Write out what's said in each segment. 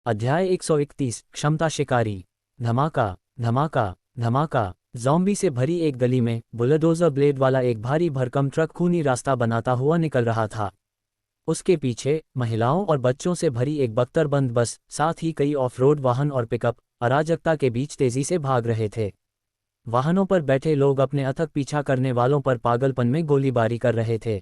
अध्याय 131 क्षमता शिकारी। धमाका धमाका धमाका। ज़ॉम्बी से भरी एक गली में बुलडोज़र ब्लेड वाला एक भारी भरकम ट्रक खूनी रास्ता बनाता हुआ निकल रहा था। उसके पीछे महिलाओं और बच्चों से भरी एक बख्तरबंद बस, साथ ही कई ऑफ रोड वाहन और पिकअप अराजकता के बीच तेजी से भाग रहे थे। वाहनों पर बैठे लोग अपने अथक पीछा करने वालों पर पागलपन में गोलीबारी कर रहे थे।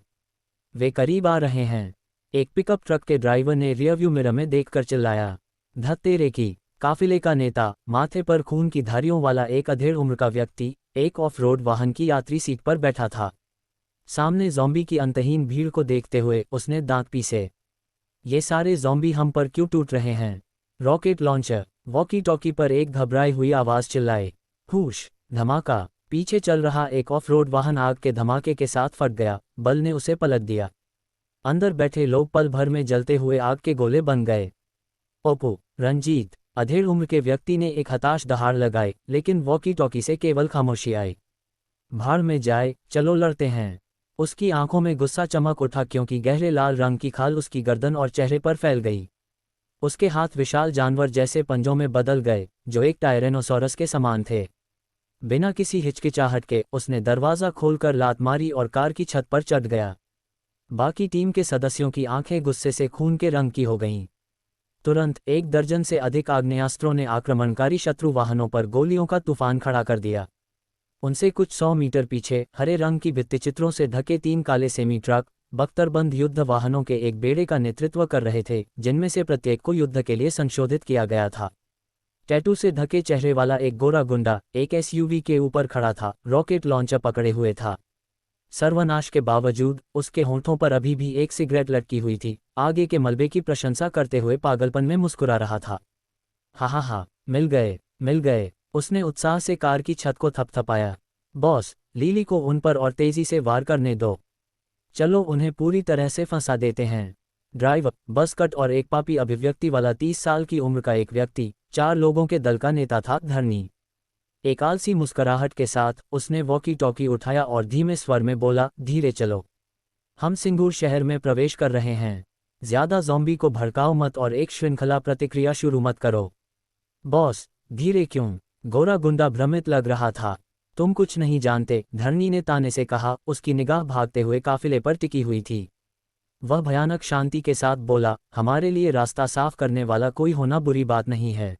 वे करीब आ रहे हैं, एक पिकअप ट्रक के ड्राइवर ने रियरव्यू मिरर में देखकर चिल्लाया। धत तेरे की। काफिले का नेता, माथे पर खून की धारियों वाला एक अधेड़ उम्र का व्यक्ति, एक ऑफ रोड वाहन की यात्री सीट पर बैठा था। सामने ज़ॉम्बी की अंतहीन भीड़ को देखते हुए उसने दांत पीसे। ये सारे ज़ॉम्बी हम पर क्यों टूट रहे हैं? Rocket launcher. वॉकी टॉकी पर एक घबराई हुई आवाज़ चिल्लाए। हुश। धमाका। पीछे चल रहा एक ऑफ रोड वाहन आग के धमाके के साथ फट गया। बल ने उसे पलट दिया। अंदर बैठे लोग पल भर में जलते हुए आग के गोले बन गए। ओपो, रंजीत, अधेड़ उम्र के व्यक्ति ने एक हताश दहाड़ लगाई, लेकिन वॉकी टॉकी से केवल खामोशी आई। भाड़ में जाए, चलो लड़ते हैं। उसकी आंखों में गुस्सा चमक उठा क्योंकि गहरे लाल रंग की खाल उसकी गर्दन और चेहरे पर फैल गई। उसके हाथ विशाल जानवर जैसे पंजों में बदल गए, जो एक टायरेनोसॉरस के समान थे। बिना किसी हिचकिचाहट के उसने दरवाज़ा खोलकर लात मारी और कार की छत पर चढ़ गया। बाकी टीम के सदस्यों की आंखें गुस्से से खून के रंग की हो गईं। तुरंत 1 दर्जन से अधिक आग्नेयास्त्रों ने आक्रमणकारी शत्रु वाहनों पर गोलियों का तूफान खड़ा कर दिया। उनसे कुछ 100 मीटर पीछे हरे रंग की भित्तिचित्रों से ढके 3 काले सेमी ट्रक बख्तरबंद युद्ध वाहनों के एक बेड़े का नेतृत्व कर रहे थे, जिनमें से प्रत्येक को युद्ध के लिए संशोधित किया गया था। टैटू से ढके चेहरे वाला एक गोरा गुंडा एक एसयूवी के ऊपर खड़ा था, रॉकेट लॉन्चर पकड़े हुए था। सर्वनाश के बावजूद उसके होंठों पर अभी भी एक सिगरेट लटकी हुई थी। आगे के मलबे की प्रशंसा करते हुए पागलपन में मुस्कुरा रहा था। हा, मिल गए, मिल गए। उसने उत्साह से कार की छत को थपथपाया। बॉस, लिली को उन पर और तेजी से वार करने दो। चलो उन्हें पूरी तरह से फंसा देते हैं। ड्राइवर, बस कट और एक पापी अभिव्यक्ति वाला 30 साल की उम्र का एक व्यक्ति 4 लोगों के दल का नेता था, धरनी। एक आलसी मुस्कुराहट के साथ उसने वॉकी टॉकी उठाया और धीमे स्वर में बोला, धीरे चलो। हम सिंगूर शहर में प्रवेश कर रहे हैं। ज्यादा ज़ॉम्बी को भड़काओ मत और एक श्रृंखला प्रतिक्रिया शुरू मत करो। बॉस, धीरे क्यों? गोरा गुंडा भ्रमित लग रहा था। तुम कुछ नहीं जानते, धरनी ने ताने से कहा। उसकी निगाह भागते हुए काफिले पर टिकी हुई थी। वह भयानक शांति के साथ बोला, हमारे लिए रास्ता साफ करने वाला कोई होना बुरी बात नहीं है।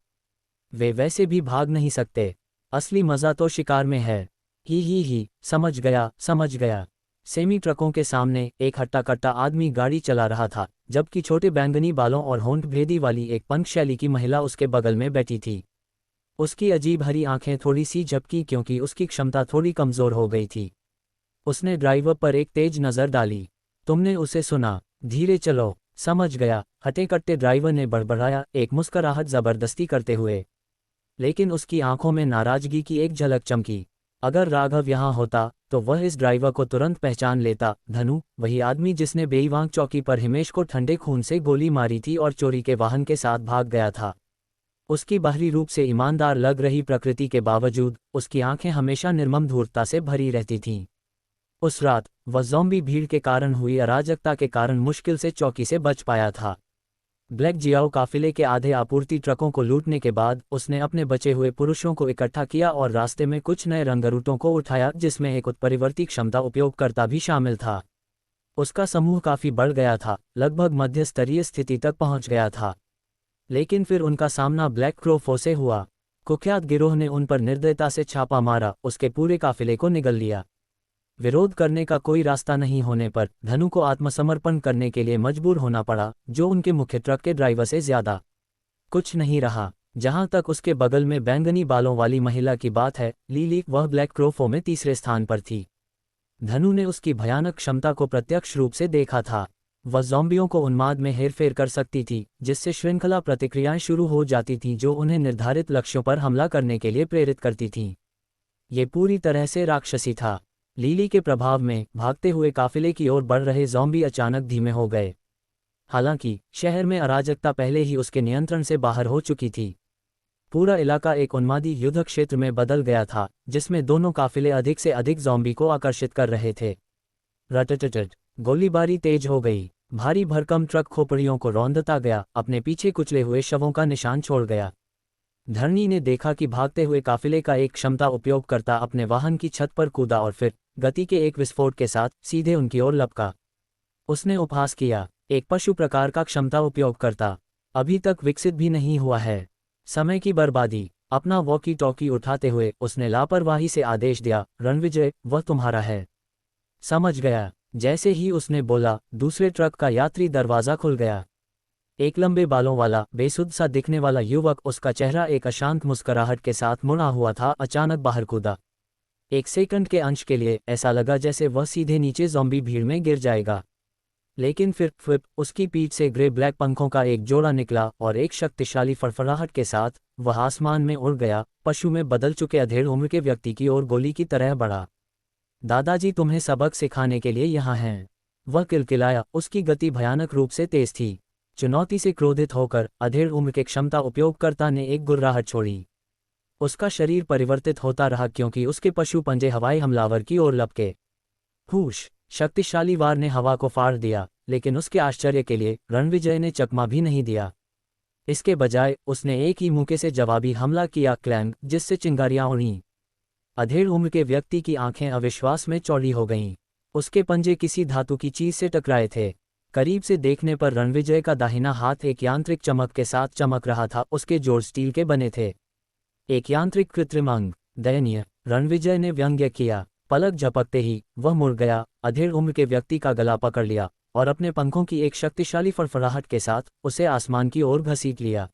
वे वैसे भी भाग नहीं सकते। असली मज़ा तो शिकार में है। ही, समझ गया। सेमी ट्रकों के सामने एक हट्टा कट्टा आदमी गाड़ी चला रहा था, जबकि छोटे बैंगनी बालों और होंठ भेदी वाली एक पंख शैली की महिला उसके बगल में बैठी थी। उसकी अजीब हरी आंखें थोड़ी सी झपकी क्योंकि उसकी क्षमता थोड़ी कमज़ोर हो गई थी। उसने ड्राइवर पर एक तेज नज़र डाली। तुमने उसे सुना, धीरे चलो। समझ गया, हटे कट्टे ड्राइवर ने बड़बड़ाया, एक मुस्कुराहट जबरदस्ती करते हुए। लेकिन उसकी आंखों में नाराजगी की एक झलक चमकी। अगर राघव यहाँ होता तो वह इस ड्राइवर को तुरंत पहचान लेता। धनु, वही आदमी जिसने बेईवांग चौकी पर हिमेश को ठंडे खून से गोली मारी थी और चोरी के वाहन के साथ भाग गया था। उसकी बाहरी रूप से ईमानदार लग रही प्रकृति के बावजूद उसकी आंखें हमेशा निर्मम धूर्तता से भरी रहती थीं। उस रात वह ज़ॉम्बी भीड़ के कारण हुई अराजकता के कारण मुश्किल से चौकी से बच पाया था। ब्लैक जियाओ काफिले के आधे आपूर्ति ट्रकों को लूटने के बाद उसने अपने बचे हुए पुरुषों को इकट्ठा किया और रास्ते में कुछ नए रंगरूटों को उठाया, जिसमें एक उत्परिवर्ती क्षमता उपयोगकर्ता भी शामिल था। उसका समूह काफ़ी बढ़ गया था, लगभग मध्य स्तरीय स्थिति तक पहुंच गया था। लेकिन फिर उनका सामना ब्लैक क्रोफो से हुआ। कुख्यात गिरोह ने उन पर निर्दयता से छापा मारा, उसके पूरे काफिले को निगल लिया। विरोध करने का कोई रास्ता नहीं होने पर धनु को आत्मसमर्पण करने के लिए मजबूर होना पड़ा, जो उनके मुख्य ट्रक के ड्राइवर से ज्यादा कुछ नहीं रहा। जहां तक उसके बगल में बैंगनी बालों वाली महिला की बात है, लिली, वह ब्लैक क्रोफो में तीसरे स्थान पर थी। धनु ने उसकी भयानक क्षमता को प्रत्यक्ष रूप से देखा था। वह ज़ॉम्बियों को उन्माद में हेरफेर कर सकती थी, जिससे श्रृंखला प्रतिक्रियाएं शुरू हो जाती थीं जो उन्हें निर्धारित लक्ष्यों पर हमला करने के लिए प्रेरित करती थीं। ये पूरी तरह से राक्षसी था। लिली के प्रभाव में भागते हुए काफिले की ओर बढ़ रहे ज़ॉम्बी अचानक धीमे हो गए। हालांकि शहर में अराजकता पहले ही उसके नियंत्रण से बाहर हो चुकी थी। पूरा इलाका एक उन्मादी युद्ध क्षेत्र में बदल गया था, जिसमें दोनों काफिले अधिक से अधिक ज़ॉम्बी को आकर्षित कर रहे थे। रटटट, गोलीबारी तेज हो गई। भारी भरकम ट्रक खोपड़ियों को रौंदता गया, अपने पीछे कुचले हुए शवों का निशान छोड़ गया। धरनी ने देखा कि भागते हुए काफिले का एक क्षमता उपयोगकर्ता अपने वाहन की छत पर कूदा और फिर गति के एक विस्फोट के साथ सीधे उनकी ओर लपका। उसने उपहास किया, एक पशु प्रकार का क्षमता उपयोगकर्ता, अभी तक विकसित भी नहीं हुआ है। समय की बर्बादी। अपना वॉकी टॉकी उठाते हुए उसने लापरवाही से आदेश दिया, रणविजय, वह तुम्हारा है। समझ गया। जैसे ही उसने बोला, दूसरे ट्रक का यात्री दरवाजा खुल गया। एक लंबे बालों वाला, बेसुध सा दिखने वाला युवक, उसका चेहरा एक अशांत मुस्कुराहट के साथ मुड़ा हुआ था, अचानक बाहर कूदा। एक सेकंड के अंश के लिए ऐसा लगा जैसे वह सीधे नीचे ज़ॉम्बी भीड़ में गिर जाएगा। लेकिन फिर फ्विप, उसकी पीठ से ग्रे ब्लैक पंखों का एक जोड़ा निकला और एक शक्तिशाली फड़फड़ाहट के साथ वह आसमान में उड़ गया, पशु में बदल चुके अधेड़ उम्र के व्यक्ति की ओर गोली की तरह बढ़ा। दादाजी तुम्हें सबक सिखाने के लिए यहाँ हैं। वह किलकिलाया, उसकी गति भयानक रूप से तेज थी। चुनौती से क्रोधित होकर अधेड़ उम्र के क्षमता उपयोगकर्ता ने एक गुर्राहट छोड़ी। उसका शरीर परिवर्तित होता रहा क्योंकि उसके पशु पंजे हवाई हमलावर की ओर लपके। हुश! शक्तिशाली वार ने हवा को फाड़ दिया, लेकिन उसके आश्चर्य के लिए रणविजय ने चकमा भी नहीं दिया। इसके बजाय उसने एक ही मुक्के से जवाबी हमला किया, क्लैंग, जिससे चिंगारियां उड़ीं। अधेड़ उम्र के व्यक्ति की आंखें अविश्वास में चौड़ी हो गईं। उसके पंजे किसी धातु की चीज से टकराए थे। करीब से देखने पर रणविजय का दाहिना हाथ एक यांत्रिक चमक के साथ चमक रहा था, उसके जोड़ स्टील के बने थे। एक यांत्रिक कृत्रिम अंग। दयनीय, रणविजय ने व्यंग्य किया। पलक झपकते ही वह मुड़ गया, अधेड़ उम्र के व्यक्ति का गला पकड़ लिया और अपने पंखों की एक शक्तिशाली फड़फड़ाहट के साथ उसे आसमान की ओर घसीट लिया।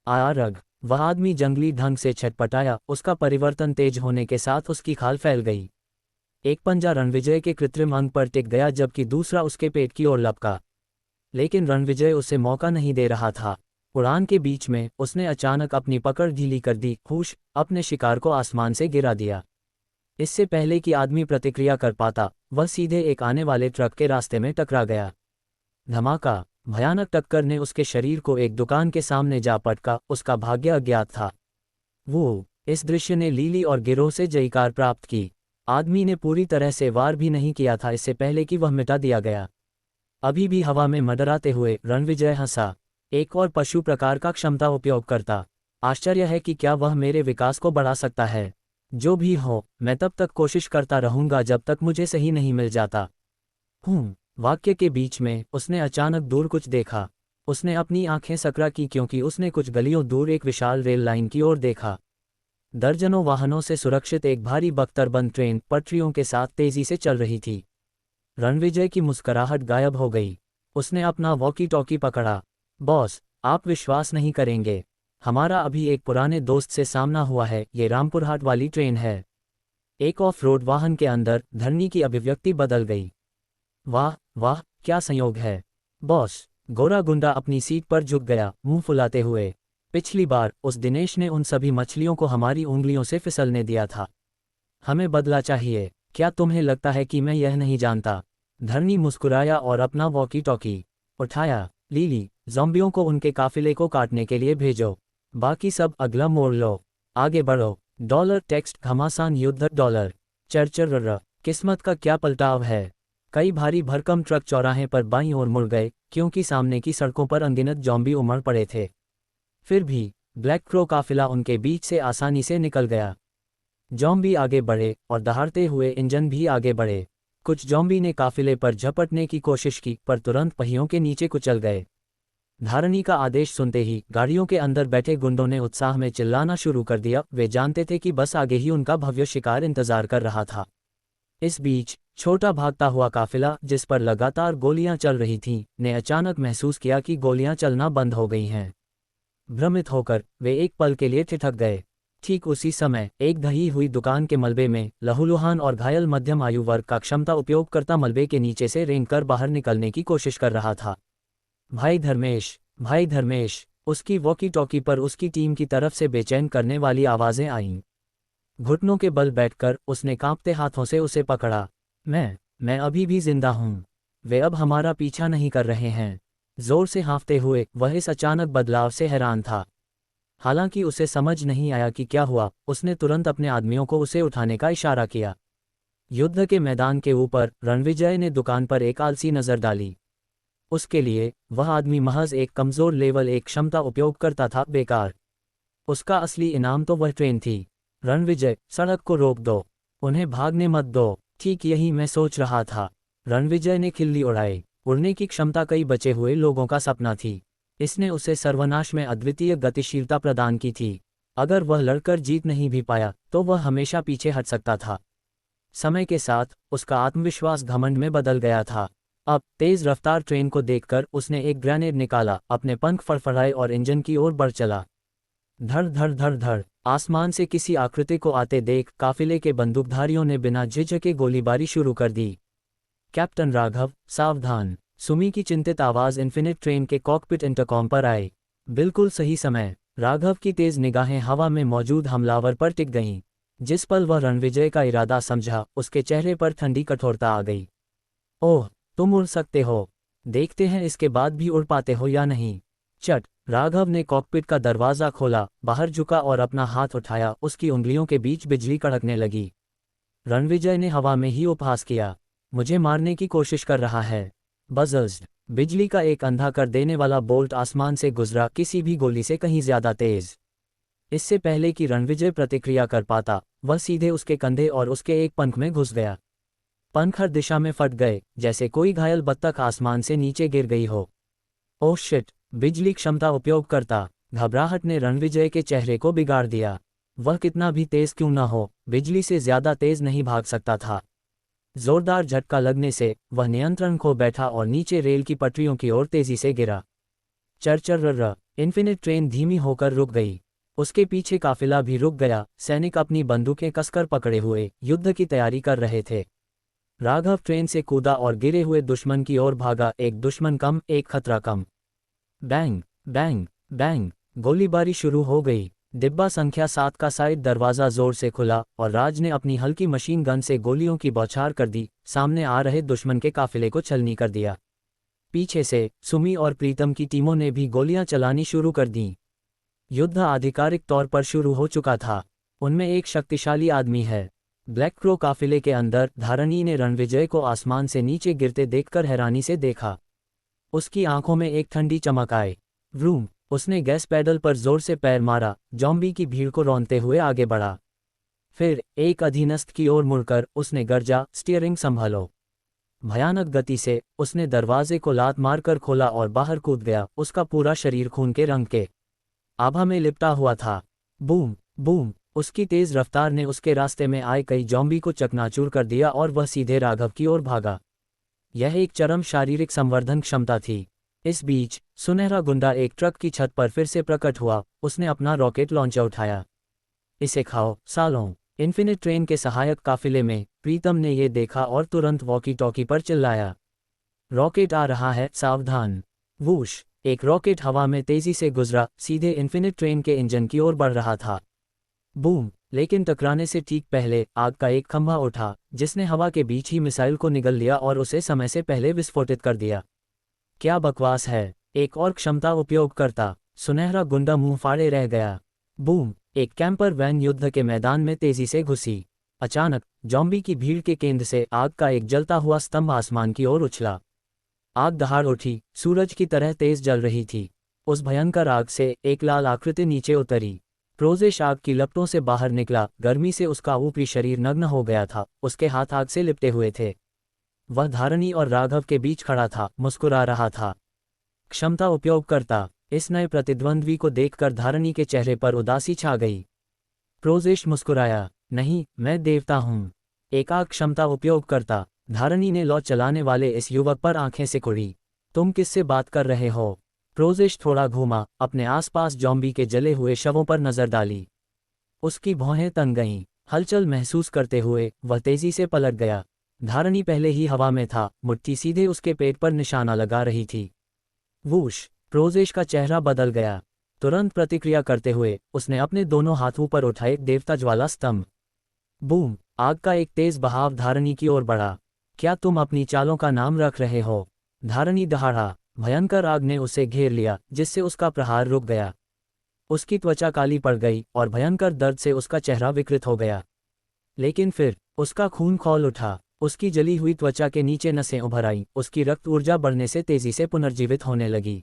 आरग! वह आदमी जंगली ढंग से छटपटाया, उसका परिवर्तन तेज होने के साथ उसकी खाल फैल गई। एक पंजा रणविजय के कृत्रिम अंग पर टिक गया जबकि दूसरा उसके पेट की ओर लपका। लेकिन रणविजय उसे मौका नहीं दे रहा था। उड़ान के बीच में उसने अचानक अपनी पकड़ ढीली कर दी, हुश, अपने शिकार को आसमान से गिरा दिया। इससे पहले कि आदमी प्रतिक्रिया कर पाता, वह सीधे एक आने वाले ट्रक के रास्ते में टकरा गया। धमाका! भयानक टक्कर ने उसके शरीर को एक दुकान के सामने जा पटका, उसका भाग्य अज्ञात था। वो इस दृश्य ने लीली और गिरोह से जयकार प्राप्त की। आदमी ने पूरी तरह से वार भी नहीं किया था इससे पहले कि वह मिटा दिया गया। अभी भी हवा में मंडराते हुए रणविजय हंसा। एक और पशु प्रकार का क्षमता उपयोग करता। आश्चर्य है कि क्या वह मेरे विकास को बढ़ा सकता है। जो भी हो, मैं तब तक कोशिश करता रहूंगा जब तक मुझे सही नहीं मिल जाता। वाक्य के बीच में उसने अचानक दूर कुछ देखा। उसने अपनी आंखें सकरा की क्योंकि उसने कुछ गलियों दूर एक विशाल रेल लाइन की ओर देखा। दर्जनों वाहनों से सुरक्षित एक भारी बख्तरबंद ट्रेन पटरियों के साथ तेजी से चल रही थी। रणविजय की मुस्कुराहट गायब हो गई। उसने अपना वॉकी टॉकी पकड़ा। बॉस, आप विश्वास नहीं करेंगे, हमारा अभी एक पुराने दोस्त से सामना हुआ है। ये रामपुरहाट वाली ट्रेन है। एक ऑफ रोड वाहन के अंदर धरनी की अभिव्यक्ति बदल गई। वाह वाह, क्या संयोग है। बॉस, गोरा गुंडा अपनी सीट पर झुक गया, मुंह फुलाते हुए। पिछली बार उस दिनेश ने उन सभी मछलियों को हमारी उंगलियों से फिसलने दिया था। हमें बदला चाहिए। क्या तुम्हें लगता है कि मैं यह नहीं जानता? धरनी मुस्कुराया और अपना वॉकी टॉकी उठाया। लीली, ज़ॉम्बियों को उनके काफिले को काटने के लिए भेजो। बाकी सब अगला मोड़ लो। आगे बढ़ो। डॉलर टेक्स्ट घमासान युद्ध डॉलर चरचर। किस्मत का क्या पलटाव है। कई भारी भरकम ट्रक चौराहे पर बाईं ओर मुड़ गए क्योंकि सामने की सड़कों पर अनगिनत ज़ॉम्बी उमड़ पड़े थे। फिर भी ब्लैक क्रो काफिला उनके बीच से आसानी से निकल गया। ज़ॉम्बी आगे बढ़े और दहाड़ते हुए इंजन भी आगे बढ़े। कुछ ज़ॉम्बी ने काफिले पर झपटने की कोशिश की पर तुरंत पहियों के नीचे कुचल गए। धारणी का आदेश सुनते ही गाड़ियों के अंदर बैठे गुंडों ने उत्साह में चिल्लाना शुरू कर दिया। वे जानते थे कि बस आगे ही उनका भव्य शिकार इंतजार कर रहा था। इस बीच छोटा भागता हुआ काफिला, जिस पर लगातार गोलियां चल रही थीं, ने अचानक महसूस किया कि गोलियां चलना बंद हो गई हैं। भ्रमित होकर वे एक पल के लिए ठिठक गए। ठीक उसी समय एक ढही हुई दुकान के मलबे में लहूलुहान और घायल मध्यम आयु वर्ग का क्षमता उपयोगकर्ता मलबे के नीचे से रेंगकर बाहर निकलने की कोशिश कर रहा था। भाई धर्मेश, उसकी वॉकी टॉकी पर उसकी टीम की तरफ से बेचैन करने वाली आवाजें आईं। घुटनों के बल बैठकर उसने कांपते हाथों से उसे पकड़ा। मैं अभी भी जिंदा हूं। वे अब हमारा पीछा नहीं कर रहे हैं। जोर से हाँफते हुए वह इस अचानक बदलाव से हैरान था। हालांकि उसे समझ नहीं आया कि क्या हुआ, उसने तुरंत अपने आदमियों को उसे उठाने का इशारा किया। युद्ध के मैदान के ऊपर रणविजय ने दुकान पर एक आलसी नजर डाली। उसके लिए वह आदमी महज एक कमज़ोर लेवल 1 क्षमता उपयोग करता था, बेकार। उसका असली इनाम तो वह ट्रेन थी। रणविजय, सड़क को रोक दो, उन्हें भागने मत दो। ठीक यही मैं सोच रहा था। रणविजय ने खिल्ली उड़ाई। उड़ने की क्षमता कई बचे हुए लोगों का सपना थी। इसने उसे सर्वनाश में अद्वितीय गतिशीलता प्रदान की थी। अगर वह लड़कर जीत नहीं भी पाया तो वह हमेशा पीछे हट सकता था। समय के साथ उसका आत्मविश्वास घमंड में बदल गया था। अब तेज रफ्तार ट्रेन को देखकर उसने एक ग्रेनेड निकाला, अपने पंख फड़फड़ाए और इंजन की ओर बढ़ चला। धड़ धड़ धड़ धड़। आसमान से किसी आकृति को आते देख काफिले के बंदूकधारियों ने बिना झिझके गोलीबारी शुरू कर दी। कैप्टन राघव, सावधान। सुमी की चिंतित आवाज इन्फिनिट ट्रेन के कॉकपिट इंटरकॉम पर आई। बिल्कुल सही समय। राघव की तेज निगाहें हवा में मौजूद हमलावर पर टिक गईं। जिस पल वह रणविजय का इरादा समझा, उसके चेहरे पर ठंडी कठोरता आ गई। ओह, तुम उड़ सकते हो। देखते हैं इसके बाद भी उड़ पाते हो या नहीं। चट। राघव ने कॉकपिट का दरवाज़ा खोला, बाहर झुका और अपना हाथ उठाया। उसकी उंगलियों के बीच बिजली कड़कने लगी। रणविजय ने हवा में ही उपहास किया। मुझे मारने की कोशिश कर रहा है। बज़ज़। बिजली का एक अंधा कर देने वाला बोल्ट आसमान से गुजरा, किसी भी गोली से कहीं ज्यादा तेज। इससे पहले कि रणविजय प्रतिक्रिया कर पाता, वह सीधे उसके कंधे और उसके एक पंख में घुस गया। पंख हर दिशा में फट गए, जैसे कोई घायल बत्तख आसमान से नीचे गिर गई हो। Oh shit. बिजली क्षमता उपयोग करता। घबराहट ने रणविजय के चेहरे को बिगाड़ दिया। वह कितना भी तेज क्यों न हो, बिजली से ज्यादा तेज नहीं भाग सकता था। जोरदार झटका लगने से वह नियंत्रण खो बैठा और नीचे रेल की पटरियों की ओर तेजी से गिरा। चरचर। इन्फिनिट ट्रेन धीमी होकर रुक गई। उसके पीछे काफिला भी रुक गया। सैनिक अपनी बंदूकें कसकर पकड़े हुए युद्ध की तैयारी कर रहे थे। राघव ट्रेन से कूदा और गिरे हुए दुश्मन की ओर भागा। एक दुश्मन कम, एक खतरा कम। Bang bang bang. गोलीबारी शुरू हो गई। डिब्बा संख्या 7 का साइड दरवाज़ा जोर से खुला और राज ने अपनी हल्की मशीन गन से गोलियों की बौछार कर दी। सामने आ रहे दुश्मन के काफिले को छलनी कर दिया। पीछे से सुमी और प्रीतम की टीमों ने भी गोलियां चलानी शुरू कर दीं। युद्ध आधिकारिक तौर पर शुरू हो चुका था। उनमें एक शक्तिशाली आदमी है। ब्लैक क्रो काफिले के अंदर धारणी ने रणविजय को आसमान से नीचे गिरते देखकर हैरानी से देखा। उसकी आंखों में एक ठंडी चमक आई। व्रूम। उसने गैस पैडल पर जोर से पैर मारा, जॉम्बी की भीड़ को रौंदते हुए आगे बढ़ा। फिर एक अधीनस्थ की ओर मुड़कर उसने गर्जा, स्टीयरिंग संभालो। भयानक गति से उसने दरवाजे को लात मारकर खोला और बाहर कूद गया। उसका पूरा शरीर खून के रंग के आभा में लिपटा हुआ था। Boom boom. उसकी तेज रफ्तार ने उसके रास्ते में आए कई जॉम्बी को चकनाचूर कर दिया और वह सीधे राघव की ओर भागा। यह एक चरम शारीरिक संवर्धन क्षमता थी। इस बीच सुनहरा गुंडा एक ट्रक की छत पर फिर से प्रकट हुआ। उसने अपना रॉकेट लॉन्चर उठाया। इसे खाओ सालों। इन्फिनिट ट्रेन के सहायक काफिले में प्रीतम ने ये देखा और तुरंत वॉकी टॉकी पर चिल्लाया, रॉकेट आ रहा है, सावधान। वूश। एक रॉकेट हवा में तेजी से गुजरा, सीधे इन्फिनिट ट्रेन के इंजन की ओर बढ़ रहा था। बूम। लेकिन टकराने से ठीक पहले आग का एक खंभा उठा, जिसने हवा के बीच ही मिसाइल को निगल लिया और उसे समय से पहले विस्फोटित कर दिया। क्या बकवास है। एक और क्षमता उपयोग करता। सुनहरा गुंडा मुंह फाड़े रह गया। बूम। एक कैंपर वैन युद्ध के मैदान में तेजी से घुसी। अचानक जॉम्बी की भीड़ के केंद्र से आग का एक जलता हुआ स्तंभ आसमान की ओर उछला। आग दहाड़ उठी, सूरज की तरह तेज जल रही थी। उस भयंकर आग से एक लाल आकृति नीचे उतरी। प्रोजेश आग की लपटों से बाहर निकला। गर्मी से उसका ऊपरी शरीर नग्न हो गया था। उसके हाथ आग से लिपटे हुए थे। वह धारणी और राघव के बीच खड़ा था, मुस्कुरा रहा था। क्षमता उपयोग करता। इस नए प्रतिद्वंद्वी को देखकर धारणी के चेहरे पर उदासी छा गई। प्रोजेश मुस्कुराया, नहीं, मैं देवता हूँ। एकाक क्षमता उपयोग करता। धारणी ने लौ चलाने वाले इस युवक पर आंखें सिकुड़ी। तुम किससे बात कर रहे हो? प्रोजेश थोड़ा घूमा, अपने आसपास जॉम्बी के जले हुए शवों पर नजर डाली। उसकी भौहें तन गईं। हलचल महसूस करते हुए वह तेजी से पलट गया। धारणी पहले ही हवा में था, मुट्ठी सीधे उसके पेट पर निशाना लगा रही थी। वूश। प्रोजेश का चेहरा बदल गया। तुरंत प्रतिक्रिया करते हुए उसने अपने दोनों हाथों पर उठाए देवता ज्वाला स्तंभ। बूम। आग का एक तेज बहाव धारणी की ओर बढ़ा। क्या तुम अपनी चालों का नाम रख रहे हो? धारणी दहाड़ा। भयंकर आग ने उसे घेर लिया, जिससे उसका प्रहार रुक गया। उसकी त्वचा काली पड़ गई और भयंकर दर्द से उसका चेहरा विकृत हो गया। लेकिन फिर उसका खून खौल उठा। उसकी जली हुई त्वचा के नीचे नसें उभर आईं, उसकी रक्त ऊर्जा बढ़ने से तेजी से पुनर्जीवित होने लगी।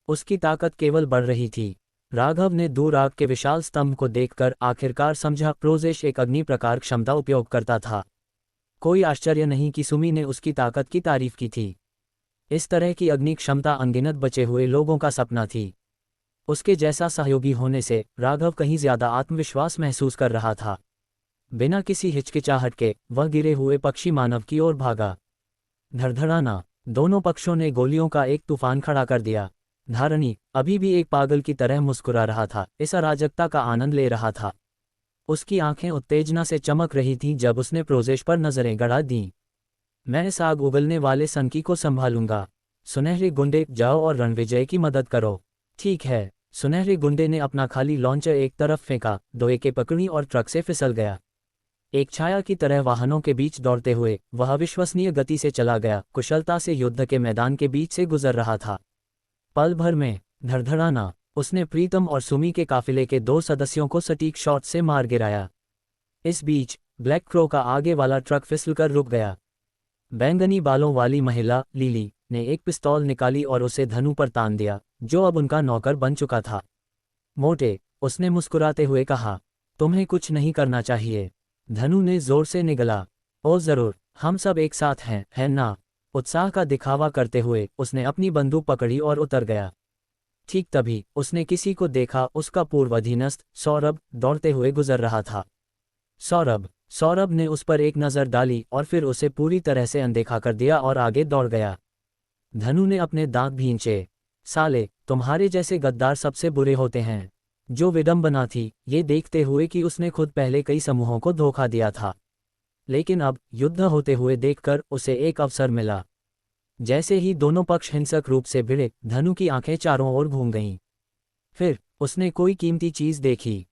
उसकी ताकत केवल बढ़ रही थी। राघव ने दूर आग के विशाल स्तंभ को देखकर आखिरकार समझा, प्रोजेश एक अग्नि प्रकार क्षमता उपयोग करता था। कोई आश्चर्य नहीं कि सुमी ने उसकी ताकत की तारीफ की थी। इस तरह की अग्नि क्षमता अनगिनत बचे हुए लोगों का सपना थी। उसके जैसा सहयोगी होने से राघव कहीं ज्यादा आत्मविश्वास महसूस कर रहा था। बिना किसी हिचकिचाहट के वह गिरे हुए पक्षी मानव की ओर भागा। धड़धड़ाना, दोनों पक्षों ने गोलियों का एक तूफान खड़ा कर दिया। धारणी अभी भी एक पागल की तरह मुस्कुरा रहा था, इस अराजकता का आनंद ले रहा था। उसकी आंखें उत्तेजना से चमक रही थीं जब उसने प्रोजेश पर नजरें गड़ा दीं। मैं इस आग उगलने वाले सनकी को संभालूंगा। सुनहरे गुंडे, जाओ और रणविजय की मदद करो। ठीक है। सुनहरे गुंडे ने अपना खाली लॉन्चर एक तरफ फेंका, दोएके पकड़ी और ट्रक से फिसल गया। एक छाया की तरह वाहनों के बीच दौड़ते हुए वह अविश्वसनीय गति से चला गया, कुशलता से युद्ध के मैदान के बीच से गुजर रहा था। पल भर में धड़धड़ाना, उसने प्रीतम और सुमी के काफिले के 2 सदस्यों को सटीक शॉट से मार गिराया। इस बीच ब्लैक क्रो का आगे वाला ट्रक फिसलकर रुक गया। बैंगनी बालों वाली महिला लीली ने एक पिस्तौल निकाली और उसे धनु पर तान दिया, जो अब उनका नौकर बन चुका था। मोटे, उसने मुस्कुराते हुए कहा, तुम्हें कुछ नहीं करना चाहिए। धनु ने जोर से निगला। ओ जरूर, हम सब एक साथ हैं, है ना? उत्साह का दिखावा करते हुए उसने अपनी बंदूक पकड़ी और उतर गया। ठीक तभी उसने किसी को देखा, उसका पूर्व अधीनस्थ सौरभ दौड़ते हुए गुजर रहा था। सौरभ ने उस पर एक नज़र डाली और फिर उसे पूरी तरह से अनदेखा कर दिया और आगे दौड़ गया। धनु ने अपने दांत भींचे। साले, तुम्हारे जैसे गद्दार सबसे बुरे होते हैं। जो विडंबना थी, ये देखते हुए कि उसने खुद पहले कई समूहों को धोखा दिया था। लेकिन अब युद्ध होते हुए देखकर उसे एक अवसर मिला। जैसे ही दोनों पक्ष हिंसक रूप से भिड़े, धनु की आंखें चारों ओर घूम गईं। फिर उसने कोई कीमती चीज देखी।